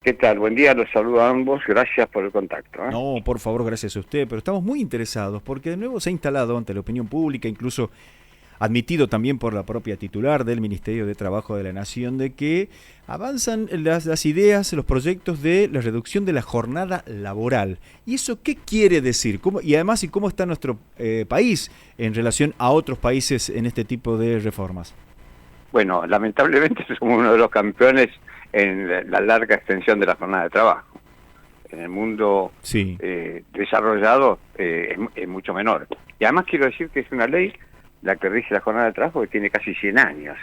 ¿Qué tal? Buen día, los saludo a ambos. Gracias por el contacto. No, por favor, gracias a usted, pero estamos muy interesados porque de nuevo se ha instalado ante la opinión pública, incluso admitido también por la propia titular del Ministerio de Trabajo de la Nación, de que avanzan las ideas, los proyectos de la reducción de la jornada laboral. ¿Y eso qué quiere decir? Y además, ¿y cómo está nuestro país en relación a otros países en este tipo de reformas? Bueno, lamentablemente somos uno de los campeones en la larga extensión de la jornada de trabajo. En el mundo Sí. desarrollado es mucho menor. Y además quiero decir que es una ley, la que rige la jornada de trabajo, que tiene casi 100 años.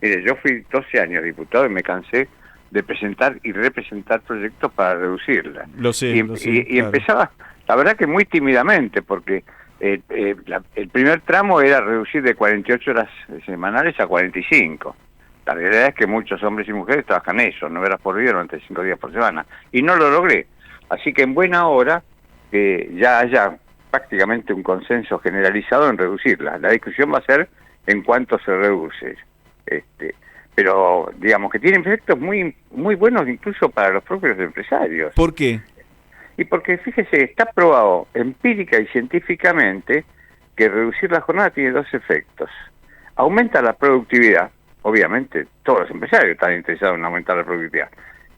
Mire, yo fui 12 años diputado y me cansé de presentar y representar proyectos para reducirla. Lo sé, Y, lo sé, y claro. empezaba, la verdad que muy tímidamente, porque el primer tramo era reducir de 48 horas semanales a 45. La realidad es que muchos hombres y mujeres trabajan eso, 9 horas por día durante 5 días por semana. Y no lo logré. Así que en buena hora ya haya prácticamente un consenso generalizado en reducirla. La discusión va a ser en cuánto se reduce. Pero digamos que tiene efectos muy buenos incluso para los propios empresarios. ¿Por qué? Y porque, fíjese, está probado empírica y científicamente que reducir la jornada tiene dos efectos. Aumenta la productividad, obviamente todos los empresarios están interesados en aumentar la productividad,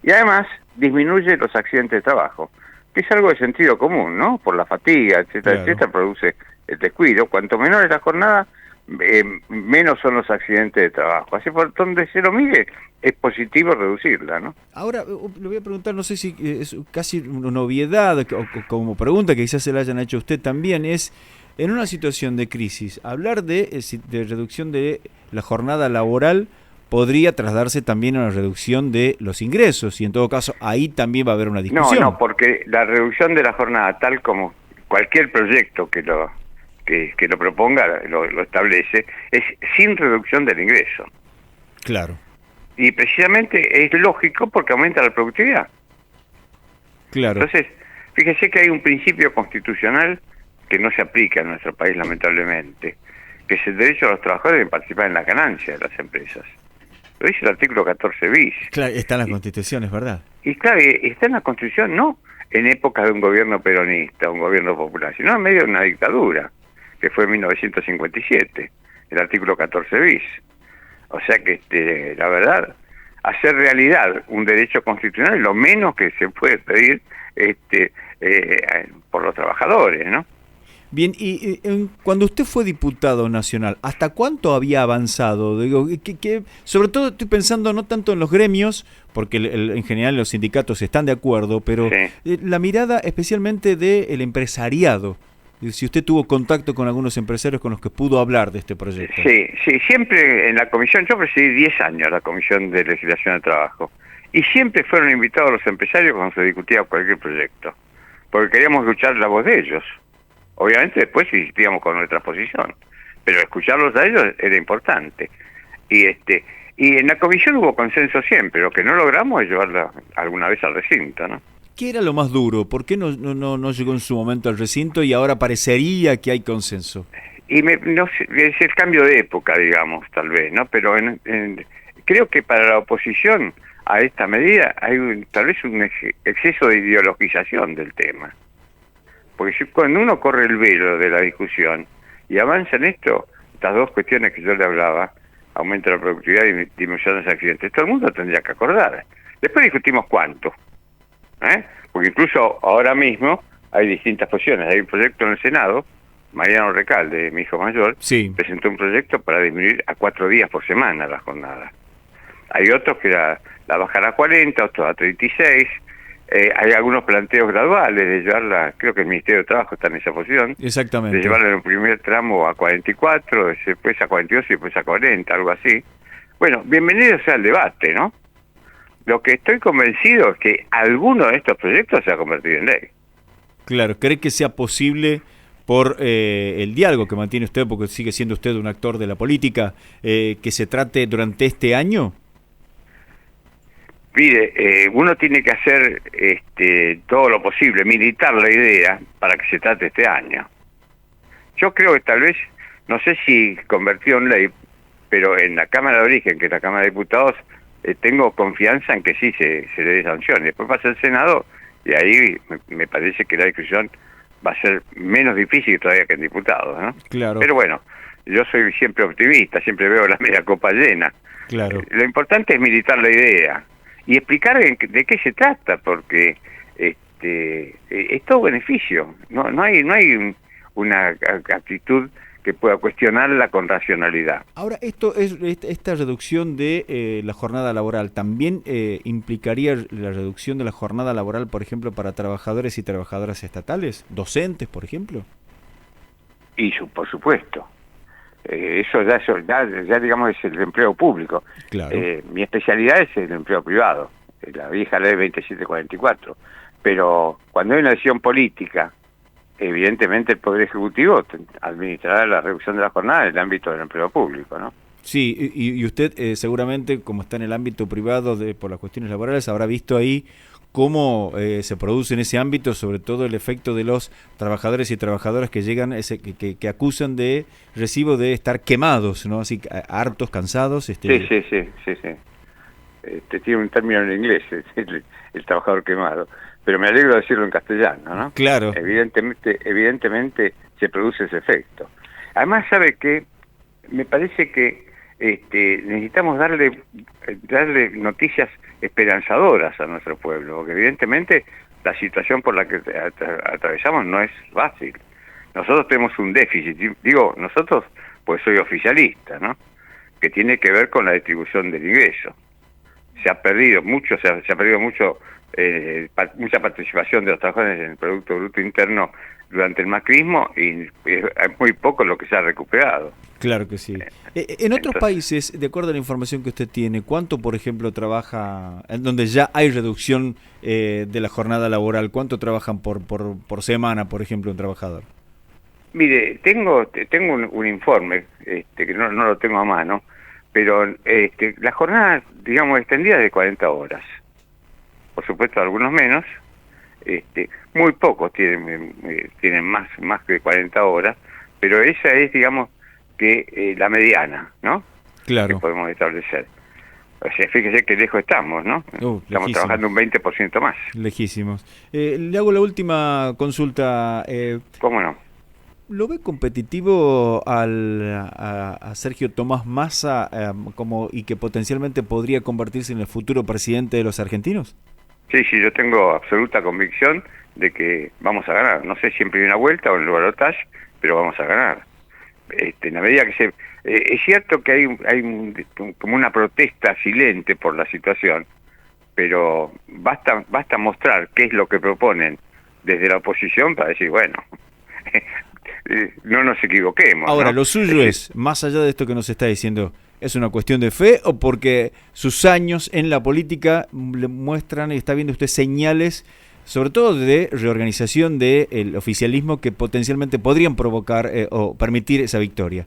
y además disminuye los accidentes de trabajo, que es algo de sentido común, ¿no? Por la fatiga, etcétera, Claro. etcétera, produce el descuido. Cuanto menor es la jornada, menos son los accidentes de trabajo. Así por donde se lo mire, es positivo reducirla, ¿no? Ahora, le voy a preguntar, no sé si es casi una novedad, o como pregunta que quizás se la hayan hecho a usted también, es, en una situación de crisis, hablar de reducción de la jornada laboral podría trasladarse también a una reducción de los ingresos, y en todo caso, ahí también va a haber una No, discusión. porque la reducción de la jornada, tal como cualquier proyecto que lo proponga, lo establece, es sin reducción del ingreso. Claro, Y precisamente es lógico porque aumenta la productividad. claro. Entonces, fíjese que hay un principio constitucional que no se aplica en nuestro país, lamentablemente, que es el derecho a los trabajadores de participar en la ganancia de las empresas. Lo dice el artículo 14 bis. Claro, está en la Y, Constitución, es verdad. y claro, está en la Constitución, no en épocas de un gobierno peronista, un gobierno popular, sino en medio de una dictadura, que fue en 1957, el artículo 14 bis. O sea que, la verdad, hacer realidad un derecho constitucional es lo menos que se puede pedir por los trabajadores, ¿no? Bien, cuando usted fue diputado nacional, ¿hasta cuánto había avanzado? Digo, sobre todo estoy pensando no tanto en los gremios, porque en general los sindicatos están de acuerdo, pero Sí. la mirada especialmente del empresariado. Si usted tuvo contacto con algunos empresarios con los que pudo hablar de este proyecto. Sí, sí, siempre en la comisión, yo presidí 10 años la Comisión de Legislación de Trabajo, y siempre fueron invitados los empresarios cuando se discutía cualquier proyecto, porque queríamos escuchar la voz de ellos. Obviamente después insistíamos con nuestra posición, pero escucharlos a ellos era importante. Y y en la comisión hubo consenso siempre, lo que no logramos es llevarla alguna vez al recinto, ¿no? ¿Qué era lo más duro? ¿Por qué no llegó en su momento al recinto y ahora parecería que hay consenso? Y no sé, es el cambio de época, digamos, tal vez, ¿no? Pero creo que para la oposición a esta medida hay tal vez un exceso de ideologización del tema. Porque cuando uno corre el velo de la discusión y avanza en esto, estas dos cuestiones que yo le hablaba, aumenta la productividad y disminución de los accidentes, todo el mundo tendría que acordar. Después discutimos cuánto, porque incluso ahora mismo hay distintas posiciones. Hay un proyecto en el Senado, Mariano Recalde, mi hijo mayor, Sí. presentó un proyecto para disminuir a 4 días por semana la jornada. Hay otros que la bajan a 40, otros a 36. Hay algunos planteos graduales de llevarla, creo que el Ministerio de Trabajo está en esa posición, de Exactamente. llevarla en un primer tramo a 44, después a 42 y después a 40, algo así. Bueno, bienvenido sea el debate, ¿no? Lo que estoy convencido es que alguno de estos proyectos se va a convertir en ley. Claro, ¿cree que sea posible por el diálogo que mantiene usted, porque sigue siendo usted un actor de la política, que se trate durante este año? Mire, uno tiene que hacer todo lo posible, militar la idea para que se trate este año. Yo creo que tal vez, no sé si convertido en ley, pero en la Cámara de Origen, que es la Cámara de Diputados, tengo confianza en que sí se le dé sanción. Después pasa el Senado y ahí me parece que la discusión va a ser menos difícil todavía que en diputados, ¿no? Claro. Pero bueno, yo soy siempre optimista, siempre veo la media copa llena. Claro. Lo importante es militar la idea y explicar de qué se trata, porque es todo beneficio. No hay una actitud que pueda cuestionarla con racionalidad. Ahora, esta reducción de la jornada laboral, ¿también implicaría la reducción de la jornada laboral, por ejemplo, para trabajadores y trabajadoras estatales, docentes, por ejemplo? Y por supuesto. Eso ya digamos es el empleo público. Claro. Mi especialidad es el empleo privado, la vieja ley 2744. Pero cuando hay una decisión política, evidentemente el Poder Ejecutivo administrará la reducción de la jornada en el ámbito del empleo público, ¿no? Sí, y usted seguramente, como está en el ámbito privado por las cuestiones laborales, habrá visto ahí cómo se produce en ese ámbito, sobre todo el efecto de los trabajadores y trabajadoras que llegan, que acusan de recibo de estar quemados, ¿no? Así, hartos, cansados. Sí. Tiene un término en inglés, el trabajador quemado, pero me alegro de decirlo en castellano, ¿no? Claro. Evidentemente se produce ese efecto. Además, ¿sabe qué? Me parece que necesitamos darle noticias esperanzadoras a nuestro pueblo, porque evidentemente la situación por la que atravesamos no es fácil. Nosotros tenemos un déficit, digo nosotros, pues soy oficialista, ¿no? Que tiene que ver con la distribución del ingreso. Se ha perdido mucho, mucha participación de los trabajadores en el Producto Bruto Interno durante el macrismo, y es muy poco lo que se ha recuperado. Claro que sí. En otros países, de acuerdo a la información que usted tiene, ¿cuánto, por ejemplo, trabaja, en donde ya hay reducción de la jornada laboral, cuánto trabajan por semana, por ejemplo, un trabajador? Mire, tengo un informe, que no lo tengo a mano, pero la jornada, digamos, extendida de 40 horas. Por supuesto, algunos menos. Muy pocos tienen más de 40 horas, pero esa es, digamos, que la mediana, ¿no? Claro. Que podemos establecer. O sea, fíjese que lejos estamos, ¿no? Estamos trabajando un 20% más. Lejísimos. Le hago la última consulta. ¿Cómo no? ¿Lo ve competitivo a Sergio Tomás Massa y que potencialmente podría convertirse en el futuro presidente de los argentinos? Sí, yo tengo absoluta convicción de que vamos a ganar. No sé si en primera vuelta o en el balotaje, pero vamos a ganar. En la medida que es cierto que hay como una protesta silente por la situación, pero basta mostrar qué es lo que proponen desde la oposición para decir, bueno, no nos equivoquemos. Ahora, ¿no? Lo suyo es, más allá de esto que nos está diciendo, ¿es una cuestión de fe o porque sus años en la política le muestran y está viendo usted señales, sobre todo de reorganización del oficialismo, que potencialmente podrían provocar o permitir esa victoria?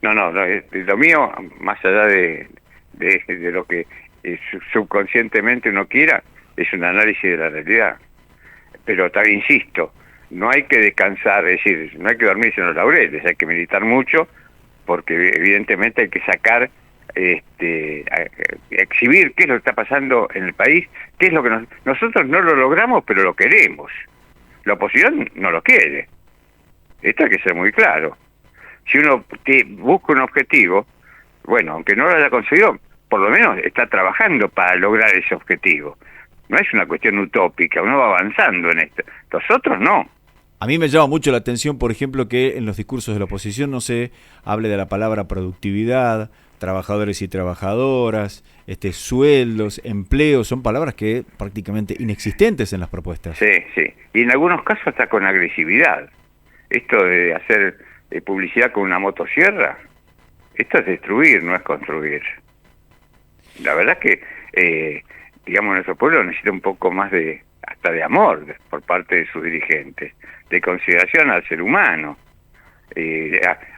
No, lo mío, más allá de lo que subconscientemente uno quiera, es un análisis de la realidad. Pero también insisto, no hay que descansar, es decir, no hay que dormirse en los laureles, hay que meditar mucho, porque evidentemente hay que sacar, exhibir qué es lo que está pasando en el país, qué es lo que nosotros no lo logramos, pero lo queremos. La oposición no lo quiere. Esto hay que ser muy claro. Si uno busca un objetivo, bueno, aunque no lo haya conseguido, por lo menos está trabajando para lograr ese objetivo. No es una cuestión utópica, uno va avanzando en esto. Nosotros no. A mí me llama mucho la atención, por ejemplo, que en los discursos de la oposición no se hable de la palabra productividad, trabajadores y trabajadoras, sueldos, empleos, son palabras que prácticamente inexistentes en las propuestas. Sí, y en algunos casos hasta con agresividad. Esto de hacer publicidad con una motosierra, esto es destruir, no es construir. La verdad es que, digamos, nuestro pueblo necesita un poco más hasta de amor por parte de sus dirigentes, de consideración al ser humano,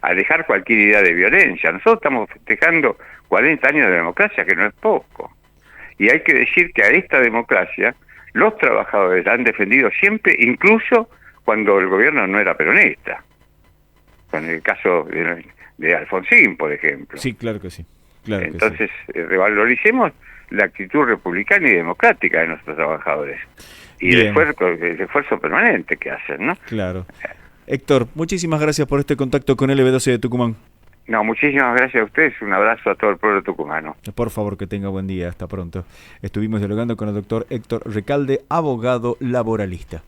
a dejar cualquier idea de violencia. Nosotros estamos festejando 40 años de democracia, que no es poco. Y hay que decir que a esta democracia los trabajadores la han defendido siempre, incluso cuando el gobierno no era peronista. Con el caso de Alfonsín, por ejemplo. Sí, claro que sí. Claro. Entonces, revaloricemos la actitud republicana y democrática de nuestros trabajadores y el esfuerzo permanente que hacen, ¿no? Claro. Héctor, muchísimas gracias por este contacto con LB12 de Tucumán. No, muchísimas gracias a ustedes, un abrazo a todo el pueblo tucumano. Por favor, que tenga buen día, hasta pronto. Estuvimos dialogando con el doctor Héctor Recalde, abogado laboralista.